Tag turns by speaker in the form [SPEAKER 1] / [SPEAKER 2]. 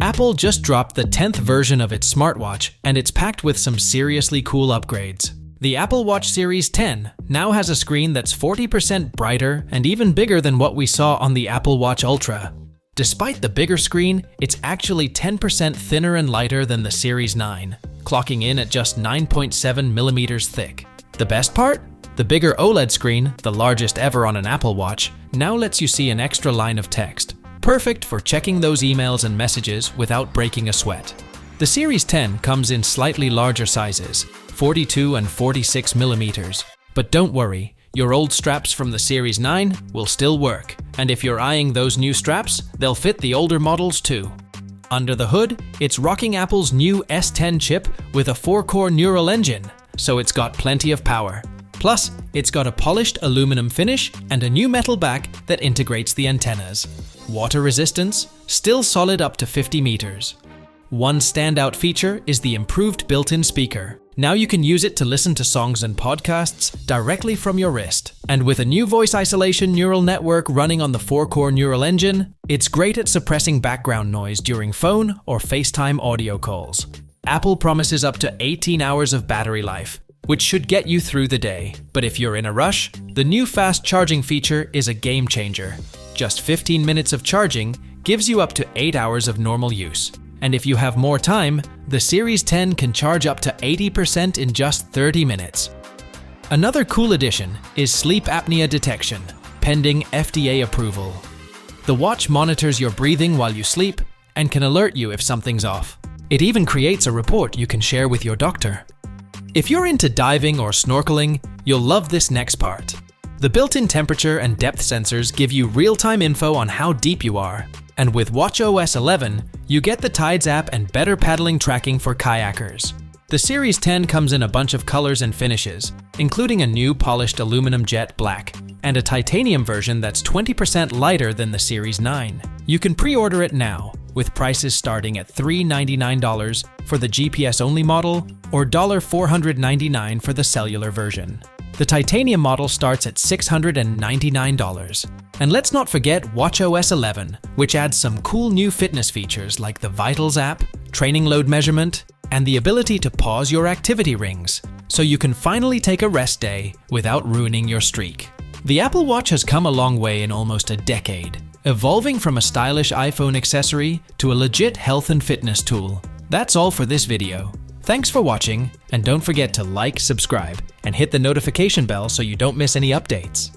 [SPEAKER 1] Apple just dropped the 10th version of its smartwatch, and it's packed with some seriously cool upgrades. The Apple Watch Series 10 now has a screen that's 40% brighter and even bigger than what we saw on the Apple Watch Ultra. Despite the bigger screen, it's actually 10% thinner and lighter than the Series 9, clocking in at just 9.7 millimeters thick. The best part? The bigger OLED screen, the largest ever on an Apple Watch, now lets you see an extra line of text. Perfect for checking those emails and messages without breaking a sweat. The Series 10 comes in slightly larger sizes, 42 and 46 millimeters. But don't worry, your old straps from the Series 9 will still work. And if you're eyeing those new straps, they'll fit the older models too. Under the hood, it's rocking Apple's new S10 chip with a 4-core neural engine, so it's got plenty of power. Plus, it's got a polished aluminum finish and a new metal back that integrates the antennas. Water resistance, still solid up to 50 meters. One standout feature is the improved built-in speaker. Now you can use it to listen to songs and podcasts directly from your wrist. And with a new voice isolation neural network running on the 4-core neural engine, it's great at suppressing background noise during phone or FaceTime audio calls. Apple promises up to 18 hours of battery life, which should get you through the day. But if you're in a rush, the new fast charging feature is a game changer. Just 15 minutes of charging gives you up to 8 hours of normal use. And if you have more time, the Series 10 can charge up to 80% in just 30 minutes. Another cool addition is sleep apnea detection, pending FDA approval. The watch monitors your breathing while you sleep and can alert you if something's off. It even creates a report you can share with your doctor. If you're into diving or snorkeling, you'll love this next part. The built-in temperature and depth sensors give you real-time info on how deep you are. And with watchOS 11, you get the Tides app and better paddling tracking for kayakers. The Series 10 comes in a bunch of colors and finishes, including a new polished aluminum jet black, and a titanium version that's 20% lighter than the Series 9. You can pre-order it now, with prices starting at $399 for the GPS-only model or $499 for the cellular version. The titanium model starts at $699. And let's not forget watchOS 11, which adds some cool new fitness features like the Vitals app, training load measurement, and the ability to pause your activity rings, so you can finally take a rest day without ruining your streak. The Apple Watch has come a long way in almost a decade, evolving from a stylish iPhone accessory to a legit health and fitness tool. That's all for this video. Thanks for watching, and don't forget to like, subscribe, and hit the notification bell so you don't miss any updates.